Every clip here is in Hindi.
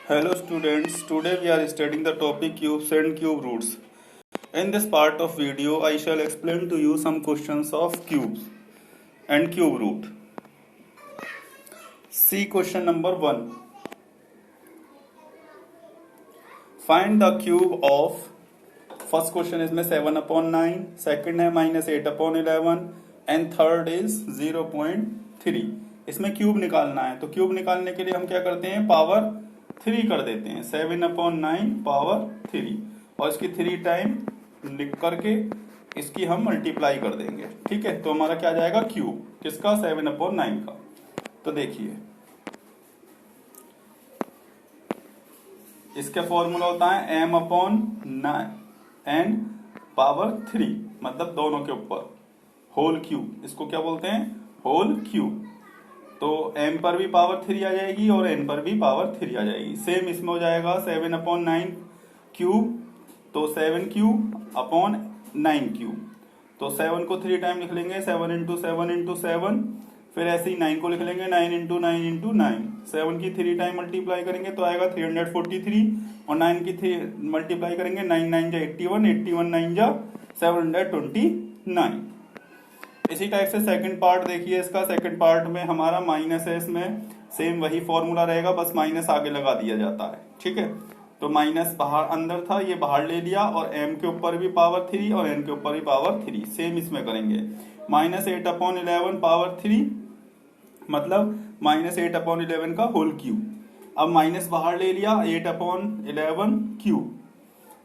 Hello students, today we are studying the topic cubes and cube roots. In this part of video, I shall explain to you some questions of cubes and cube root. See question number 1. Find the cube of, first question is में 7/9, second है -8/11 and third is 0.3. इसमें क्यूब निकालना है, तो क्यूब निकालने के लिए हम क्या करते हैं, पावर 3 कर देते हैं, 7/9 पावर 3 और इसकी 3 टाइम लिख करके इसकी हम मल्टीप्लाई कर देंगे। ठीक है, तो हमारा क्या जाएगा, क्यूब किसका, 7/9 का। तो देखिए इसका फॉर्मूला होता है m/9 पावर 3, मतलब दोनों के ऊपर होल क्यूब, इसको क्या बोलते हैं, होल क्यूब। तो m पर भी पावर 3 आ जाएगी और n पर भी पावर 3 आ जाएगी। सेम इसमें हो जाएगा 7/9 क्यूब, तो 7 क्यूब अपॉन 9 क्यूब, तो 7 को 3 टाइम लिख लेंगे, 7 इंटू 7 इंटू 7, फिर ऐसे ही 9 को लिख लेंगे 9 इंटू 9 इंटू 9, 7 की 3 टाइम मल्टीप्लाई करेंगे तो आएगा 343 और 9 की 3 मल्टीप्लाई करेंगे, 9 9 जा 81, 81 9 जा 729। इसी टाइप से सेकंड पार्ट देखिए, इसका सेकंड पार्ट में हमारा माइनस है, इसमें सेम वही फॉर्मूला रहेगा, बस माइनस आगे लगा दिया जाता है। ठीक है, तो माइनस बाहर अंदर था, ये बाहर ले लिया और m के ऊपर भी पावर 3 और n के ऊपर भी पावर 3, सेम इसमें करेंगे। -8/11 पावर 3 मतलब -8/11 का होल क्यूब। अब माइनस बाहर ले लिया, 8/11 क्यूब।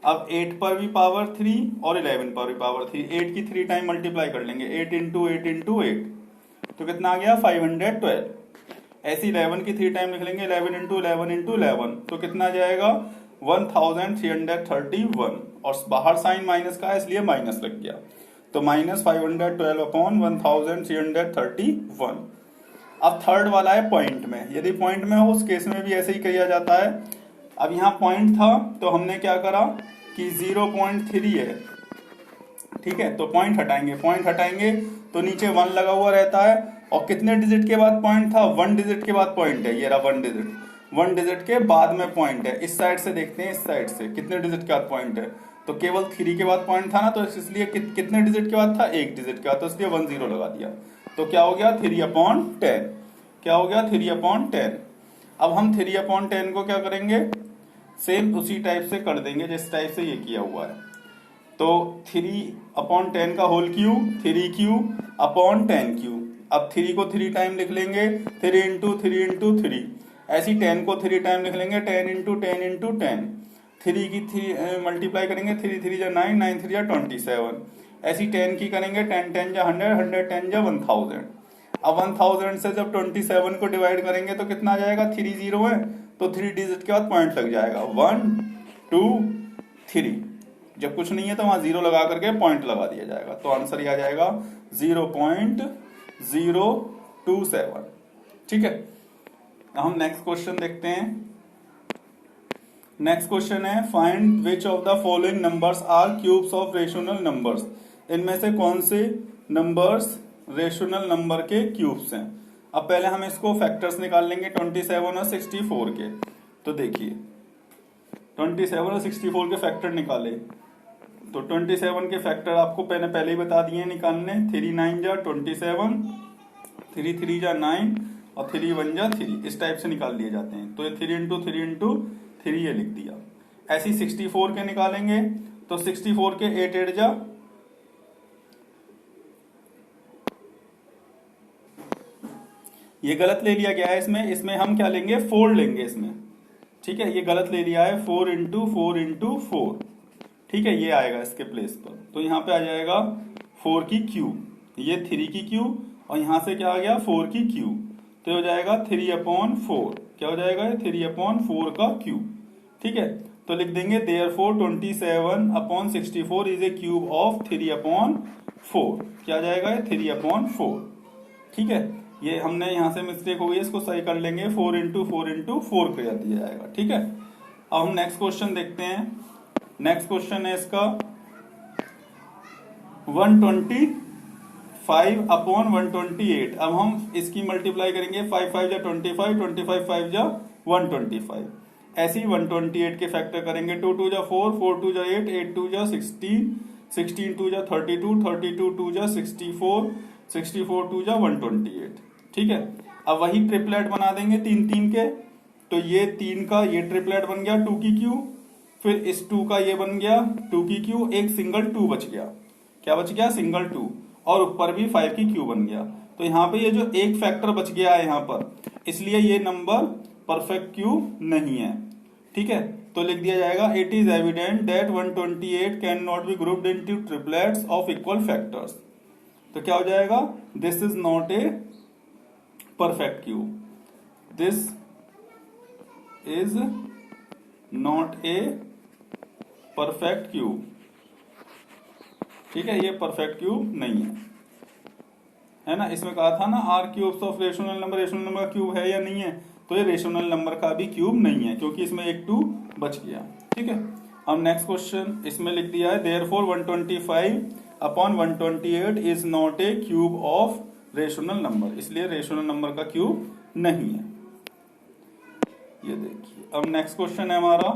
अब 8 पर भी पावर 3 और 11 पर भी पावर 3, 8 की 3 टाइम मल्टीप्लाई कर लेंगे, 8 इंटू 8 इंटू 8, तो कितना आ गया, 512। ऐसी 11 की 3 टाइम लिख लेंगे, 11 इंटू 11 इंटू 11, तो कितना आ जाएगा, 1331, और बाहर साइन माइनस का है इसलिए माइनस लग गया, तो -512/1331। अब थर्ड वाला है पॉइंट में, यदि पॉइंट में हो उस केस में भी ऐसे ही किया जाता है। अब यहाँ पॉइंट था तो हमने क्या करा कि 0.3 है, ठीक है, तो पॉइंट हटाएंगे तो नीचे 1 लगा हुआ रहता है, और कितने डिजिट के बाद पॉइंट था, 1 डिजिट के बाद पॉइंट है, ये रहा 1 डिजिट के बाद में पॉइंट है। इस साइड से देखते हैं, इस साइड से कितने डिजिट के बाद पॉइंट है, तो केवल 3 के बाद पॉइंट था ना, तो इसलिए कितने डिजिट के बाद था, 1 डिजिट के बाद, तो इसलिए 10 लगा दिया, तो क्या हो गया 3/10, क्या हो गया 3/10। अब हम 3/10 को क्या करेंगे, सेम उसी टाइप से कर देंगे जिस टाइप से ये किया हुआ है। तो 3/10 का whole cube, 3 cube upon 10 cube. अब 3 को 3 टाइम लिख लेंगे, 3 इंटू 3 इंटू 3, ऐसी 10 को 3 टाइम लिख लेंगे, 10 इंटू 10 इंटू 10, 3 की 3 मल्टीप्लाई करेंगे, 3 3 जा 9, 9 3 जा 27, ऐसी 10 की करेंगे, 10 10 जा 100, 100 10 जा 1000। अब 1000 से जब 27 को डिवाइड करेंगे तो कितना आ जाएगा, 3 0 है, तो 3 डिजिट के बाद पॉइंट लग जाएगा, 1 2 3, जब कुछ नहीं है तो वहां 0 लगा करके पॉइंट लगा दिया जाएगा, तो आंसर आ जाएगा 0.027। ठीक है, हम नेक्स्ट क्वेश्चन देखते हैं। नेक्स्ट क्वेश्चन है, find which of the following numbers are cubes of rational numbers. इनमें से कौन से नंबर्स रेशनल नंबर के क्यूब्स हैं। अब पहले हम इसको फैक्टर्स निकाल लेंगे 27 और 64 के। तो देखिए 27 और 64 के फैक्टर निकाले, तो 27 के फैक्टर आपको पहले ही बता दिए निकालने, 3 9 जा 27, 3 3 जा 9 और 3 1 जा 3, इस टाइप से निकाल लिए जाते हैं। तो ये 3 इंटू 3 इंटू 3 ये लिख दिया। ऐसी 64 के निकालेंगे, तो 64 के 8 8 जा, ये गलत ले लिया गया है, इसमें हम क्या लेंगे, 4 लेंगे इसमें। ठीक है, ये गलत ले लिया है, 4 इंटू 4 इंटू 4, ठीक है, ये आएगा इसके प्लेस पर, तो यहाँ पे आ जाएगा 4 की क्यूब, ये 3 की क्यूब, और यहाँ से क्या आ गया 4 की क्यूब, तो हो जाएगा 3/4, क्या हो जाएगा 3/4 का क्यूब। ठीक है, तो लिख देंगे therefore 27/64 is a cube of 3/4, क्या आ जाएगा 3/4। ठीक है, ये हमने यहाँ से मिस्टेक हो गई, इसको सही कर लेंगे, 4 इंटू 4 इंटू 4 कर दिया जाएगा। ठीक है, अब हम नेक्स्ट क्वेश्चन देखते हैं। नेक्स्ट क्वेश्चन है इसका 125/128। अब हम इसकी मल्टीप्लाई करेंगे, 5 5 जा 25, 25 5 जा 125। ऐसे ही 128 के फैक्टर करेंगे, 2 2 जा 4, 4 2 जा 8, 8 2 जा 16, 16 2 जा 32, 32 2 जा 64, 64 2 जा 128। ठीक है, अब वही ट्रिपलेट बना देंगे 3 3 के, तो ये 3 का ये ट्रिपलेट बन गया 2 की क्यू, फिर इस 2 का ये बन गया 2 की क्यू, एक सिंगल 2 बच गया, क्या बच गया, सिंगल 2, और ऊपर भी 5 की क्यू बन गया। तो यहाँ पे ये जो एक फैक्टर बच गया है यहाँ पर, इसलिए ये नंबर परफेक्ट क्यूब नहीं है। ठीक है, तो लिख दिया जाएगा it is evident that 128 can not be grouped into triplets of equal factors. तो क्या हो जाएगा, this is not a perfect cube, this is not a perfect cube. ठीक है, ये परफेक्ट क्यूब नहीं है ना। इसमें कहा था ना are cubes of rational number, rational number का क्यूब है या नहीं है, तो ये रेशनल नंबर का भी क्यूब नहीं है क्योंकि इसमें एक 2 बच गया। ठीक है, अब नेक्स्ट क्वेश्चन इसमें लिख दिया है therefore 125 upon 128 is not a cube of rational number, इसलिए रेशनल नंबर का क्यूब नहीं है। ये देखिए, अब नेक्स्ट क्वेश्चन है हमारा,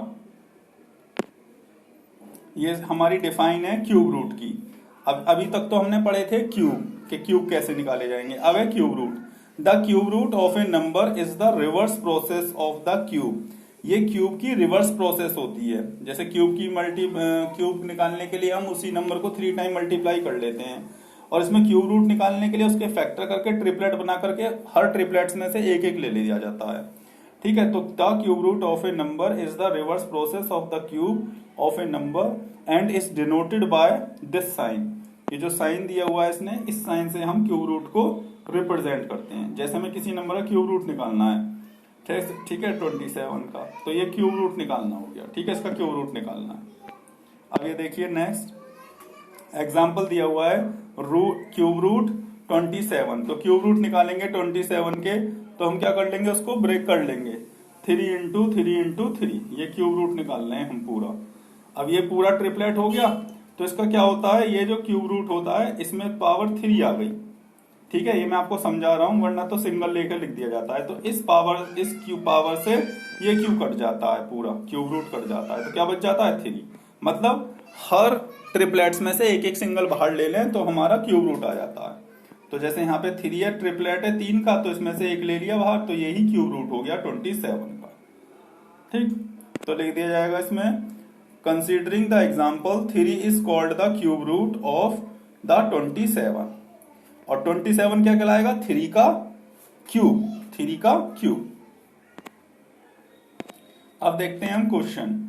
ये हमारी डिफाइन है क्यूब रूट की। अब अभी तक तो हमने पढ़े थे क्यूब के क्यूब कैसे निकाले जाएंगे, अब है cube root. The cube root of a number is the reverse process of the cube. ये क्यूब की रिवर्स प्रोसेस होती है, जैसे क्यूब की क्यूब निकालने के लिए हम उसी नंबर को 3 टाइम मल्टीप्लाई कर लेते हैं, और इसमें क्यूब रूट निकालने के लिए उसके फैक्टर करके ट्रिपलेट बना करके हर ट्रिपलेट्स में से एक एक ले लिया जाता है। ठीक है, तो the cube root of a number is the reverse process of the cube of a number and is denoted by this sign. ये जो साइन दिया हुआ है इसने, इस साइन से हम क्यूब रूट को रिप्रेजेंट करते हैं। जैसे हमें किसी नंबर का क्यूब रूट निकालना है, ठीक है 27 का, तो ये क्यूब रूट निकालना हो गया। ठीक है, इसका क्यूब रूट निकालना है। अब ये देखिए नेक्स्ट एग्जाम्पल दिया हुआ है क्यूब रूट 27, तो क्यूब रूट निकालेंगे 27 के, तो हम क्या कर लेंगे, उसको ब्रेक कर लेंगे 3 इंटू 3 इंटू 3, ये क्यूब रूट निकाल रहे हैं हम पूरा। अब ये पूरा ट्रिपलेट हो गया, तो इसका क्या होता है, ये जो क्यूब रूट होता है इसमें पावर 3 आ गई। ठीक है, ये मैं आपको समझा रहा हूं, वरना तो सिंगल लेकर लिख दिया जाता है। तो इस क्यूब पावर से ये क्यूब कट जाता है, पूरा क्यूब रूट कट जाता है, तो क्या बच जाता है 3। मतलब हर ट्रिपलेट्स में से एक एक सिंगल बाहर ले लें तो हमारा क्यूब रूट आ जाता है। तो जैसे यहाँ पे 3 है, ट्रिपलेट है 3 का, तो इसमें से एक ले लिया बाहर, तो यही क्यूब रूट हो गया 27 का। ठीक, तो लिख दिया जाएगा इसमें considering the example 3 is called the cube root of the 27, और 27 क्या कहलाएगा, 3 का क्यूब, 3 का क्यूब। अब देखते हैं हम question,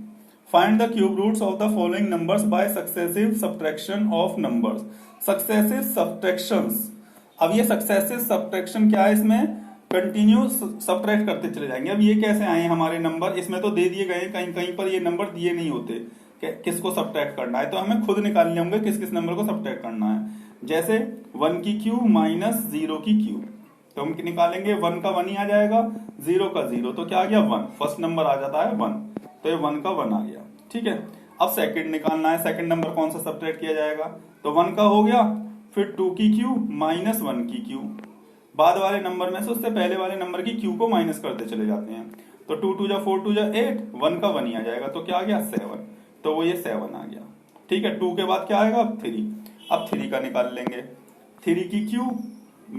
find the cube roots of the following numbers by successive subtraction of numbers. Successive subtractions, अब ये सक्सेसिव सब्ट्रैक्शन क्या है, इसमें कंटिन्यू सब्ट्रैक्ट करते चले जाएंगे। अब ये कैसे आए हमारे नंबर, इसमें तो दे दिए गए, कहीं कहीं पर ये नंबर दिए नहीं होते किसको सब्ट्रैक्ट करना है, तो हमें खुद निकालने होंगे किस किस नंबर को सब्ट्रैक्ट करना है। जैसे 1 की क्यू माइनस 0 की क्यू, तो हम निकालेंगे 1 का 1 ही आ जाएगा, 0 का 0, तो क्या आ गया 1, फर्स्ट नंबर आ जाता है 1, तो ये 1 का 1 आ गया। ठीक है, अब सेकंड निकालना है, सेकंड नंबर कौन सा सब्ट्रैक्ट किया जाएगा, तो 1 का हो गया, फिर 2 की क्यू माइनस 1 की क्यू, बाद वाले नंबर में से उससे पहले वाले नंबर की क्यू को माइनस करते चले जाते हैं, तो 2 2 जा 4 2 जा 8, 1 का 1 ही आ जाएगा, तो क्या आ गया 7, तो वो ये 7 आ गया। ठीक है, 2 के बाद क्या आएगा, अब 3, अब 3 का निकाल लेंगे, 3 की क्यू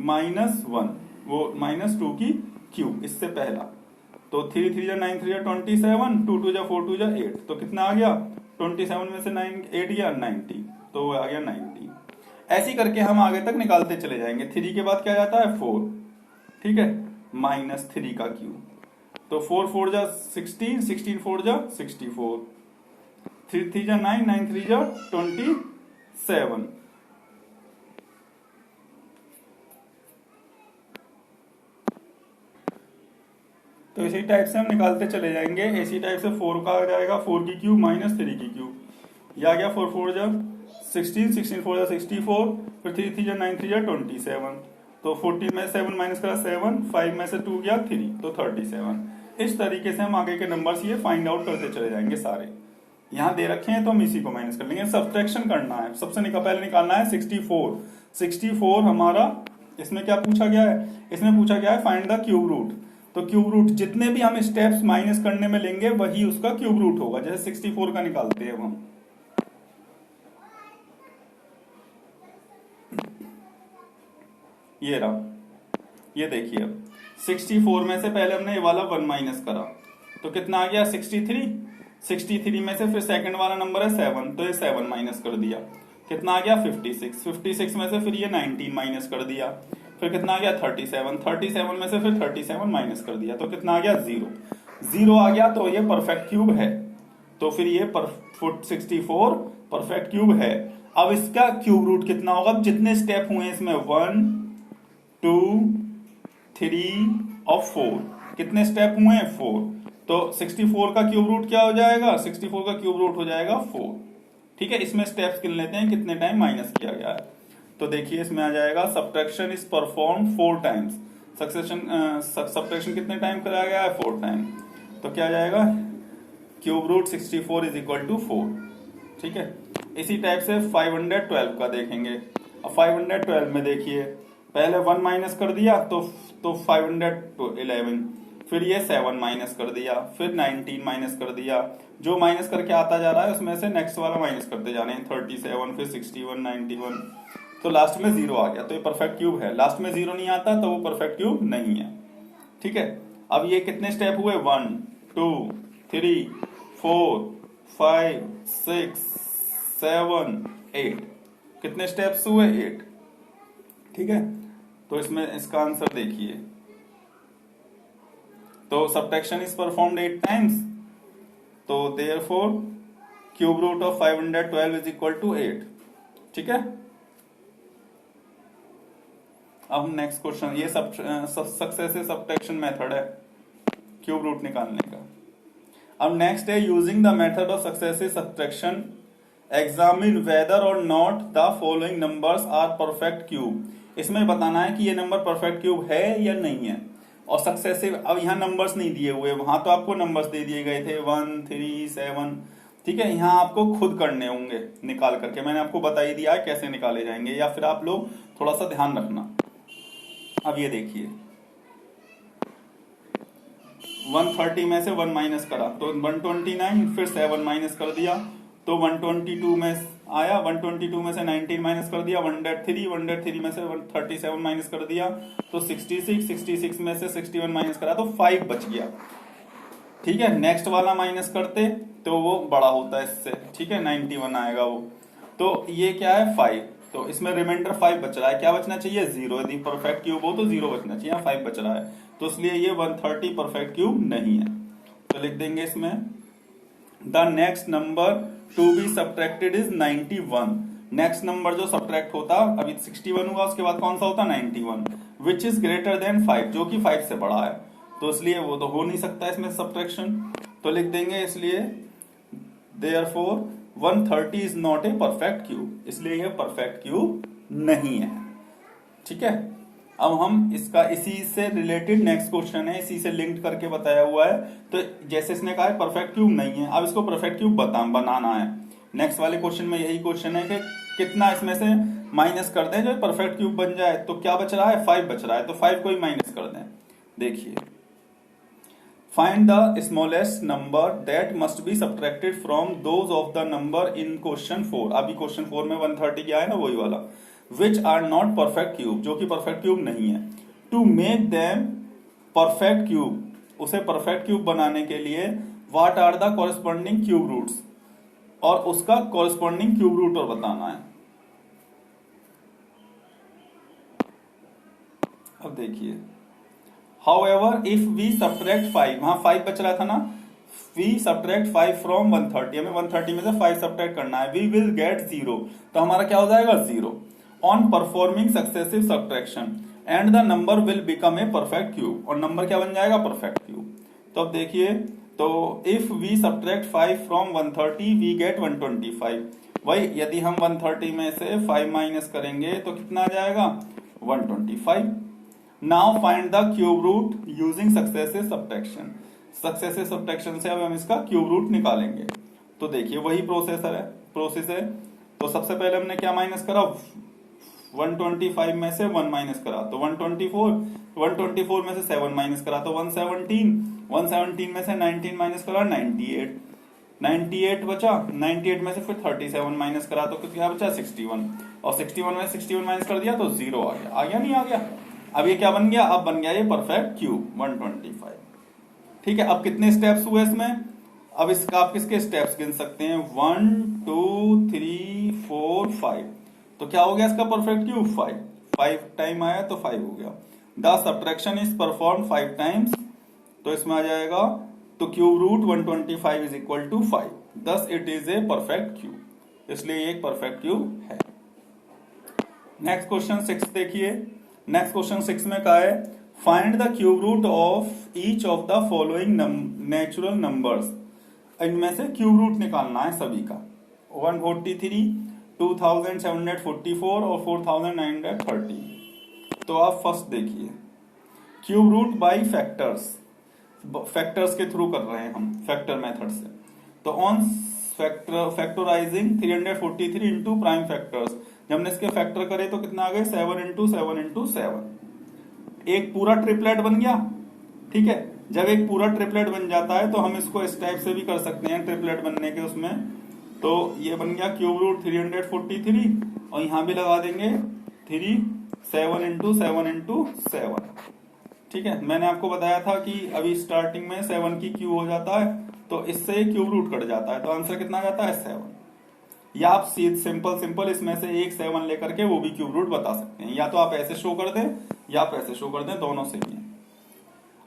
माइनस 1, वो माइनस 2 की क्यू इससे पहला, तो 3 3 जा 9 3 जा 27, 2 2 जा 4 2 जा 8, तो कितना आ गया, 27 में से 8 गया 90, तो वो आ गया 90। ऐसी करके हम आगे तक निकालते चले जाएंगे। 3 के बाद क्या जाता है 4, ठीक है, माइनस 3 का क्यू, तो 4 4 जा 16, 16 4 जा 64, 3 3 जा 9, 9 3 जा 27। तो इसी टाइप से हम निकालते चले जाएंगे। इसी टाइप से 4 का आ जाएगा 4 की क्यू माइनस 3 की क्यू, यह आ गया 4 4 जा 16, 16 4 जा 64, फिर 3 3 जा 9 3 जा 27, तो 14 में 7 माइनस करा 7, 5 में से 2 गया 3, तो 37। इस तरीके से हम आगे के नंबर्स ये फाइंड आउट करते चले जाएंगे सारे। यहाँ दे रखे हैं तो हम इसी को माइनस कर लेंगे। सब्ट्रैक्शन करना है, सबसे पहले निकालना है 64 हमारा। इसमें क्या पूछा गया है, इसमें पूछा गया है फाइंड द क्यूब रूट। तो क्यूब रूट जितने भी हम स्टेप्स माइनस करने में लेंगे वही उसका क्यूब रूट होगा। जैसे 64 का निकालते हैं अब हम, ये रहा, ये देखिए अब 64 में से पहले हमने ये वाला 1 माइनस करा तो कितना आ गया 63। 63 में से फिर सेकंड वाला नंबर है 7, तो ये 7 माइनस कर दिया, कितना आ गया 56। 56 में से फिर ये 19 माइनस कर दिया, फिर कितना आ गया 37। 37 में से फिर 37 माइनस कर दिया तो कितना आ गया 0। 0 आ गया तो ये परफेक्ट क्यूब है, तो फिर ये 64 परफेक्ट क्यूब है। अब इसका क्यूब रूट कितना होगा, जितने स्टेप हुए इसमें 1 2 3 और 4, कितने स्टेप हुए हैं 4, तो 64 का क्यूब रूट क्या हो जाएगा, 64 का क्यूब रूट हो जाएगा 4। ठीक है, इसमें स्टेप्स गिन लेते हैं कितने टाइम माइनस किया गया है। तो देखिए इसमें आ जाएगा subtraction is perform 4 times, subtraction कितने टाइम कराया गया है 4 टाइम, तो क्या आ जाएगा cube root 64 is equal to 4। ठीक है, इसी टाइप से 512 का देखेंगे। अब 512 में देखिए पहले 1 माइनस कर दिया तो 511, फिर ये 7 माइनस कर दिया, फिर 19 माइनस कर दिया, जो माइनस करके आता जा रहा है उसमें से नेक्स्ट वाला माइनस करते जाने हैं, 37 फिर 61 91, तो लास्ट में 0 आ गया, तो ये परफेक्ट क्यूब है। लास्ट में 0 नहीं आता तो वो परफेक्ट क्यूब नहीं है। ठीक है, अब ये कितने स्टेप हुए 1 2 3 4 5 6 7 8, कितने स्टेप्स हुए 8। ठीक है, तो इसमें इसका आंसर देखिए, तो सब्ट्रैक्शन इज परफॉर्म्ड 8 टाइम्स, तो therefore cube root of 512 is equal to 8। ठीक है, अब नेक्स्ट क्वेश्चन, ये सक्सेसिव सब्ट्रैक्शन मेथड है क्यूब रूट निकालने का। अब नेक्स्ट है using the method of successive subtraction examine whether or not the following numbers are perfect cube. इसमें बताना है कि ये नंबर परफेक्ट क्यूब है या नहीं है। और सक्सेसिव, अब यहाँ नंबर्स नहीं दिए हुए, वहां तो आपको नंबर्स दे दिए गए थे 1 3 7। ठीक है, यहाँ आपको खुद करने होंगे निकाल करके, मैंने आपको बता ही दिया है कैसे निकाले जाएंगे, या फिर आप लोग थोड़ा सा ध्यान रखना। अब ये देखिए 130 में से 1 माइनस करा तो 129, फिर 7 माइनस कर दिया तो 122 में आया, 122 में से 19 माइनस कर दिया, 103 में से 37 माइनस कर दिया तो 66 में से 61 माइनस करा तो 5 बच गया। ठीक है, नेक्स्ट वाला माइनस करते तो वो बड़ा होता है इससे। ठीक है, 91 आएगा वो, तो ये क्या है 5, तो इसमें रिमाइंडर 5 बच रहा है, क्या बचना चाहिए 0, यदि परफेक्ट क्यूब हो तो 0 बचना चाहिए, 5 बच रहा है, तो इसलिए ये 130 परफेक्ट क्यूब नहीं है। तो लिख देंगे इसमें the next number to be subtracted is 91। Next number जो सब्ट्रैक्ट होता, अभी 61 हुआ, उसके बाद कौन सा होता 91, विच इज ग्रेटर देन 5, जो कि 5 से बड़ा है, तो इसलिए वो तो हो नहीं सकता इसमें सब्ट्रैक्शन, तो लिख देंगे इसलिए therefore 130 is not a perfect cube, इसलिए ये परफेक्ट क्यूब नहीं है। ठीक है, अब हम इसका इसी से रिलेटेड नेक्स्ट क्वेश्चन है, इसी से लिंक्ड करके बताया हुआ है। तो जैसे इसने कहा है परफेक्ट क्यूब नहीं है, अब इसको परफेक्ट क्यूब बनाना है। नेक्स्ट वाले क्वेश्चन में यही क्वेश्चन है कि कितना इसमें से माइनस कर दें जो परफेक्ट क्यूब बन जाए, तो क्या बच रहा है 5 बच रहा है, तो 5 को ही माइनस कर दें। देखिए find the smallest number that must be subtracted from those of the number in question 4। अभी क्वेश्चन 4 में 130 क्या है ना, वही वाला, which are not perfect cube, जो कि परफेक्ट क्यूब नहीं है। To make them perfect cube, उसे परफेक्ट क्यूब बनाने के लिए what are the corresponding cube roots, और उसका कॉरेस्पॉन्डिंग क्यूब रूट और बताना है। अब देखिए हाउएवर इफ वी सब्ट्रैक्ट 5, वहां 5 बच रहा था ना, वी सब्ट्रैक्ट 5 फ्रॉम 130, हमें 130 में से 5 सब्ट्रैक्ट करना है, वी विल गेट 0, तो हमारा क्या हो जाएगा 0 on performing successive subtraction and the number will become a perfect cube, और नंबर क्या बन जाएगा परफेक्ट क्यूब। तो अब देखिए, तो if we subtract 5 from 130 we get 125, वही यदि हम 130 में से 5 माइनस करेंगे तो कितना आ जाएगा 125। Now find the cube root using successive subtraction, successive subtraction से अब हम इसका क्यूब रूट निकालेंगे। तो देखिए वही प्रोसेस है। तो सबसे पहले हमने क्या माइनस करा 125 में से 1 माइनस करा तो 124, 124 में से 7 माइनस करा तो 117, 117 में से 19 माइनस करा 98, 98 बचा, 98 में से फिर 37 माइनस करा तो क्या बचा 61, और 61 में 61 माइनस कर दिया तो 0 आ गया नहीं आ गया। अब ये क्या बन गया, अब बन गया ये परफेक्ट क्यूब 125। ठीक है, अब कितने स्टेप्स हुए इसमें, अब इसका आप किसके स्टेप्स गिन सकते हैं, 1 2 3 4 5, तो क्या हो गया इसका परफेक्ट क्यूब 5, 5 टाइम आया तो 5 हो गया। The subtraction is perform 5 times, तो इसमें आ जाएगा तो cube root 125 is equal to 5, thus it is a perfect cube, इसलिए ये एक परफेक्ट क्यूब है। नेक्स्ट क्वेश्चन 6 देखिए, नेक्स्ट क्वेश्चन 6 में कहा है find the cube root of each of the following natural numbers, इनमें से क्यूब रूट निकालना है सभी का, 143, 2744 और 4930। तो आप फर्स्ट देखिए cube root by factors, factors के थ्रू कर रहे हैं हम, फैक्टर मेथड से। तो on factorizing 343 into prime factors, जब हमने इसके फैक्टर करे तो कितना आ गए 7 इंटू 7 इंटू 7, एक पूरा ट्रिपलेट बन गया। ठीक है, जब एक पूरा ट्रिपलेट बन जाता है तो हम इसको इस टाइप से भी कर सकते हैं ट्रिपलेट बनने के उसमें, तो ये बन गया क्यूब रूट 343 और यहां भी लगा देंगे 3 7 इंटू 7 इंटू 7। ठीक है, मैंने आपको बताया था कि अभी स्टार्टिंग में 7 की क्यूब हो जाता है तो इससे क्यूब रूट कट जाता है, तो आंसर कितना जाता है 7। या आप सिंपल इसमें से एक 7 लेकर के वो भी क्यूब रूट बता सकते हैं, या तो आप ऐसे शो कर दें या आप ऐसे शो कर दें, दोनों से ही है।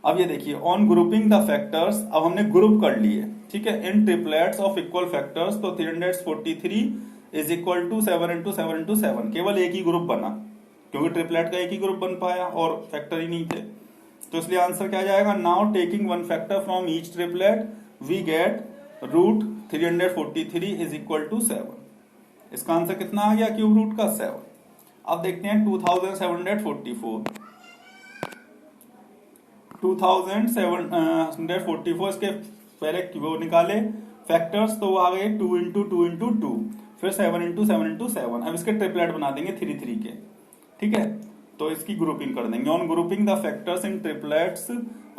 अब ये देखिए ऑन ग्रुपिंग द फैक्टर्स, अब हमने ग्रुप कर लिए। ठीक है, in triplets of equal factors, तो 343 is equal to 7 into 7 into 7, केवल एक ही ग्रुप बना क्योंकि ट्रिपलेट का एक ही ग्रुप बन पाया और फैक्टर ही नहीं थे, तो इसलिए आंसर क्या जाएगा, now taking one factor from each triplet we get root 343 is equal to 7। इसका आंसर कितना आ गया क्यूब रूट का 7। अब देखते हैं 2744, 2744 इसके पहले वो निकाले फैक्टर्स, तो वो आ गए 2 इंटू 2 इंटू 2, फिर 7 इंटू 7 इंटू 7। अब इसके ट्रिपलेट बना देंगे 3 3 के। ठीक है, तो इसकी ग्रुपिंग कर देंगे on grouping the factors in triplets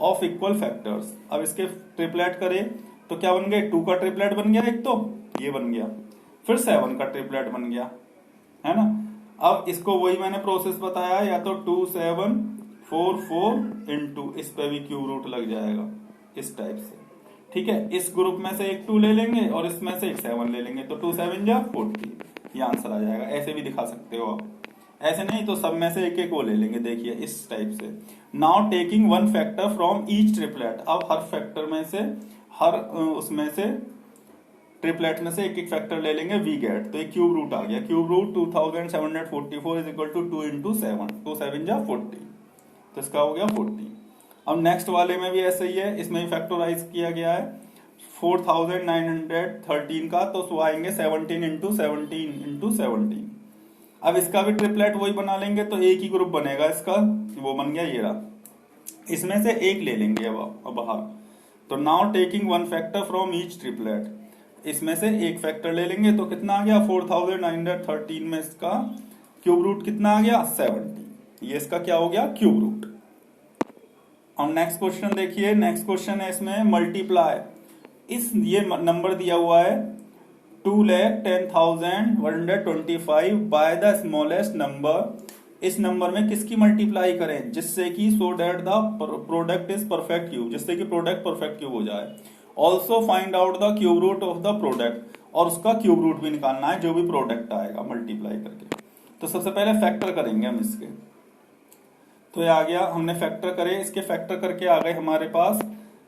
of equal factors. अब इसके ट्रिपलेट करे तो क्या बन गए, 2 का ट्रिपलेट बन गया, एक तो ये बन गया, फिर 7 का ट्रिपलेट बन गया, है ना। अब इसको वही मैंने प्रोसेस बताया, या तो 2 7 4 4 इंटू, इस पे भी क्यूब रूट लग जाएगा इस टाइप से। ठीक है, इस ग्रुप में से एक 2 ले लेंगे और इसमें से एक 7 ले लेंगे, तो 2 7 जा 40, ये आंसर आ जाएगा। ऐसे भी दिखा सकते हो आप, ऐसे नहीं तो सब में से एक एक वो ले लेंगे, देखिए इस टाइप से। Now taking one factor from each triplet, अब हर फैक्टर में से, हर उसमें से ट्रिपलेट में से एक एक फैक्टर ले लेंगे, वी गेट, तो एक क्यूब रूट आ गया, cube root 2744 is equal to 2 into 7, 2 7 जा 40, तो इसका हो गया 40। अब नेक्स्ट वाले में भी ऐसे ही है, इसमें भी फैक्टराइज किया गया है 4913 का, तो उसको आएंगे 17 इंटू 17 इंटू 17। अब इसका भी ट्रिपलेट वही बना लेंगे, तो एक ही ग्रुप बनेगा इसका, वो बन गया ये रहा, इसमें से एक ले लेंगे अब बाहर। तो now taking one factor from each triplet, इसमें से एक फैक्टर ले लेंगे, तो कितना आ गया 4913 में इसका क्यूब रूट कितना आ गया 70, ये इसका क्या हो गया क्यूब रूट। और नेक्स्ट क्वेश्चन देखिए, नेक्स्ट क्वेश्चन है इसमें मल्टीप्लाई, इस ये नंबर दिया हुआ है 2,10,125 बाय द स्मॉलेस्ट नंबर, इस नंबर में किसकी मल्टीप्लाई करें जिससे कि so that the product is perfect cube, जिससे कि प्रोडक्ट परफेक्ट क्यूब हो जाए। Also find out the cube root of the product, और उसका क्यूब रूट भी निकालना है जो भी प्रोडक्ट आएगा मल्टीप्लाई करके। तो सबसे पहले फैक्टर करेंगे हम इसके, तो ये आ गया, हमने फैक्टर करे, इसके फैक्टर करके आ गए हमारे पास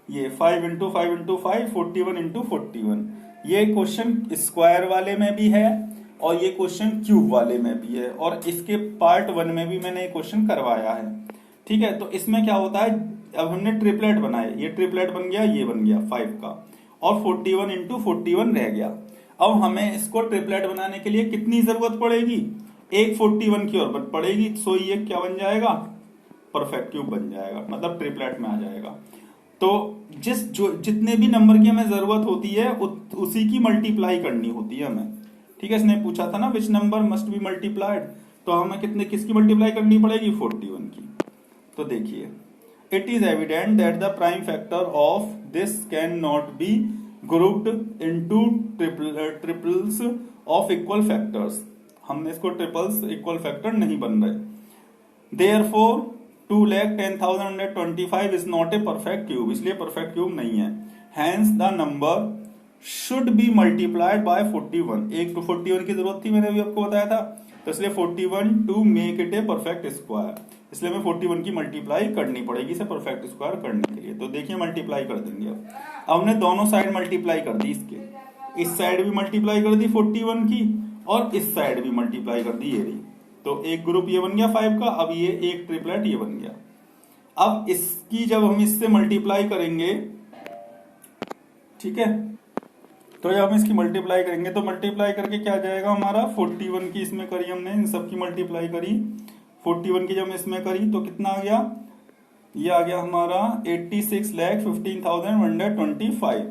ये 5 इंटू 5 इंटू 5 41 इंटू 41। ये क्वेश्चन स्क्वायर वाले में भी है और ये क्वेश्चन क्यूब वाले में भी है, और इसके पार्ट 1 में भी मैंने ये क्वेश्चन करवाया है। ठीक है, तो इसमें क्या होता है, अब हमने ट्रिपलेट बनाए, ये ट्रिपलेट बन गया, ये बन गया 5 का, और 41 इंटू 41 रह गया। अब हमें इसको ट्रिपलेट बनाने के लिए कितनी जरूरत पड़ेगी, एक 41 की और पड़ेगी, सो ये क्या बन जाएगा परफेक्ट क्यूब बन जाएगा, मतलब ट्रिपलेट में आ जाएगा। तो जितने भी नंबर की हमें जरूरत होती है उसी की मल्टीप्लाई करनी होती है हमें। ठीक है, इसने पूछा था ना which number must be multiplied, तो हमें किसकी मल्टीप्लाई करनी पड़ेगी, 41 की। तो देखिए, it is evident that the prime factor of this can not be grouped into triples of equal factors. हमने इसको ट्रिपल्स इक्वल फैक्टर नहीं बन रहे। Therefore 2,10,125 is not a perfect cube, इसलिए परफेक्ट क्यूब नहीं है। Hence the number should be multiplied by 41। एक तो 41 की जरूरत थी, मैंने अभी आपको बताया था, तो इसलिए 41 to make it a perfect square, इसलिए हमें 41 की मल्टीप्लाई करनी पड़ेगी इसे परफेक्ट स्क्वायर करने के लिए। तो देखिए मल्टीप्लाई कर देंगे। अब हमने दोनों साइड मल्टीप्लाई कर दी, इसके इस साइड भी मल्टीप्लाई कर दी 41 की, और इस साइड भी मल्टीप्लाई कर दी ये रही। तो एक ग्रुप ये बन गया 5 का, अब ये एक ट्रिपलेट ये बन गया। अब इसकी जब हम इससे मल्टीप्लाई करेंगे, ठीक है, तो जब हम इसकी मल्टीप्लाई करेंगे तो मल्टीप्लाई करके क्या जाएगा हमारा, 41 की इसमें करी हमने, इन सब की मल्टीप्लाई करी, 41 की जब इसमें करी तो कितना आ गया, ये आ गया हमारा 86,15,125,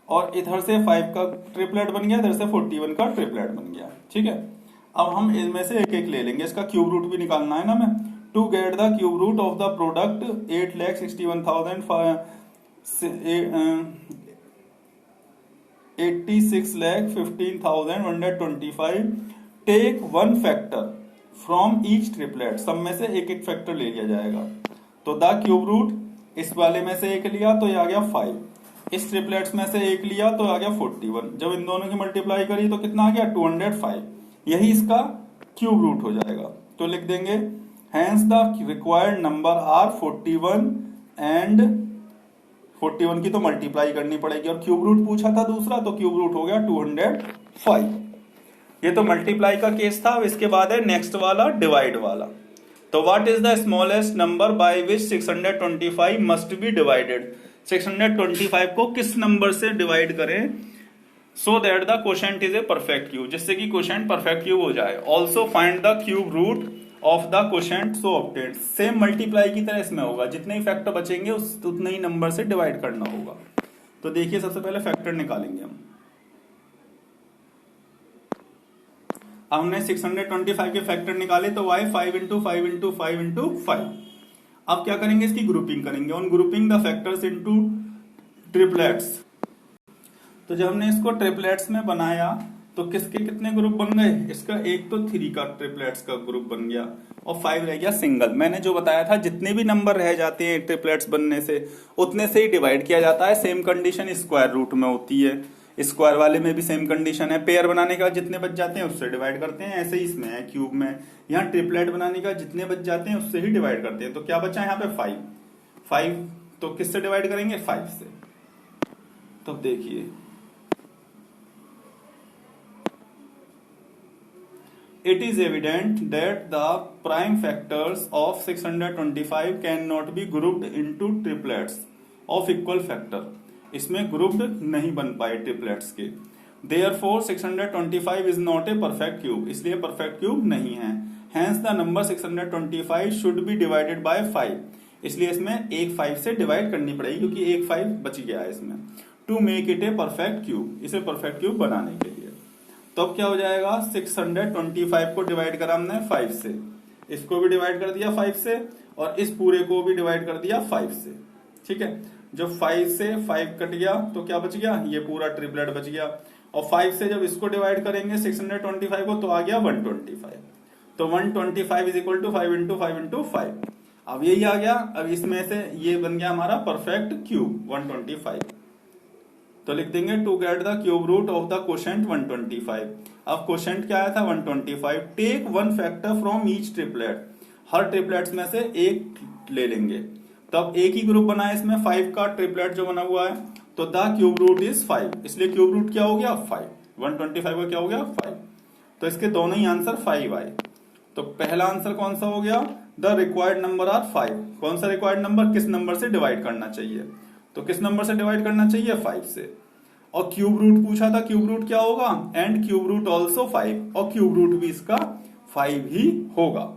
और इधर से 5 का ट्रिपलेट बन गया, इधर से 41 का ट्रिपलेट बन गया। ठीक है, अब हम इनमें से एक एक ले लेंगे, इसका क्यूब रूट भी निकालना है ना हमें। To get the cube root of the product 86,15,125 take one factor from each triplet. सब में से एक एक फैक्टर ले लिया जाएगा। तो द क्यूब रूट, इस वाले में से एक लिया तो ये आ गया 5, इस ट्रिपलेट्स में से एक लिया तो आ गया 41। जब इन दोनों की मल्टीप्लाई करी तो कितना आ गया, 205। यही इसका क्यूब रूट हो जाएगा। तो लिख देंगे hence the required number are 41, and 41 की तो मल्टीप्लाई करनी पड़ेगी, और क्यूब रूट पूछा था दूसरा, तो क्यूब रूट हो गया 205। ये तो मल्टीप्लाई का केस था। अब इसके बाद है नेक्स्ट वाला, डिवाइड वाला। तो what is the smallest number by which 625 must be divided. 625 को किस नंबर से डिवाइड करें so that the quotient is a perfect cube, जिससे कि क्वोशेंट परफेक्ट क्यूब हो जाए। Also find the cube root of the quotient so obtained. Same multiply की तरह इसमें होगा, जितने ही फैक्टर बचेंगे उतने ही नंबर से डिवाइड करना होगा। तो देखिए सबसे पहले फैक्टर निकालेंगे हम। हमने 625 के फैक्टर निकाले, तो y 5 इंटू 5 इंटू 5 इंटू 5। अब क्या करेंगे, इसकी ग्रुपिंग करेंगे। On grouping the factors into triplets. तो जब हमने इसको ट्रिपलेट्स में बनाया तो किसके कितने ग्रुप बन गए, इसका एक तो 3 का ट्रिपलेट्स का ग्रुप बन गया, और 5 रह गया सिंगल। मैंने जो बताया था जितने भी नंबर रह जाते हैं ट्रिपलेट्स बनने से उतने से ही डिवाइड किया जाता है। सेम कंडीशन स्क्वायर रूट में होती है, स्क्वायर वाले में भी सेम कंडीशन है। पेयर बनाने का जितने बच जाते हैं उससे डिवाइड करते हैं, ऐसे ही इसमें है क्यूब में। यहाँ ट्रिपलेट बनाने का जितने बच जाते हैं उससे ही डिवाइड करते हैं। तो क्या बचा यहाँ पे 5 तो किससे डिवाइड करेंगे, 5 से। तो देखिए it is evident that the prime factors of 625 cannot be grouped into triplets of equal factor। इसमें ग्रुप्ड नहीं बन पाए ट्रिपलेट्स के। Therefore 625 is not a perfect cube, इसलिए परफेक्ट क्यूब नहीं है। Hence the number 625 should be divided by 5, इसलिए इसमें एक 5 से डिवाइड करनी पड़ेगी, क्योंकि एक 5 बच गया है इसमें। To make it a perfect cube, इसे परफेक्ट क्यूब बनाने के लिए। तो अब क्या हो जाएगा, 625 को डिवाइड करा हमने 5 से, इसको भी डिवाइड कर दिया 5 से, और इस पूरे को भी डिवाइड कर दिया 5 से। ठीक है, जब 5 से 5 कट गया तो क्या बच गया, ये पूरा ट्रिपलेट बच गया। और 5 से जब इसको डिवाइड करेंगे 625 को, तो आ गया 125। तो 125 is equal to 5 into 5 into 5। अब यही आ गया। अब इसमें से ये बन गया हमारा परफेक्ट क्यूब 125। तो लिख देंगे to get the cube root of the quotient 125। अब क्वोशेंट क्या आया था, 125। Take one factor from each triplet, हर ट्रिपलेट्स में से एक ले लेंगे। तो अब एक ही ग्रुप बना है इसमें, 5 का ट्रिपलेट जो बना हुआ है, तो द क्यूब रूट इज 5, इसलिए क्यूब रूट क्या हो गया, 5। 125 का क्या हो गया, 5। तो इसके दोनों ही आंसर 5 आए। तो पहला आंसर कौन सा हो गया, द रिक्वायर्ड नंबर आर 5। कौन सा रिक्वायर्ड नंबर, किस नंबर से डिवाइड करना चाहिए, तो किस नंबर से डिवाइड करना चाहिए, 5 से। और क्यूब रूट पूछा था, क्यूब रूट क्या होगा, एंड क्यूब रूट ऑल्सो 5, और क्यूब रूट भी इसका 5 ही होगा।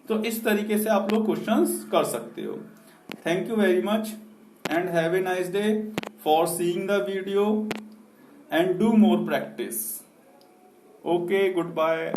तो इस तरीके से आप लोग क्वेश्चंस कर सकते हो। Thank you very much and have a nice day for seeing the video and do more practice. Okay, good bye.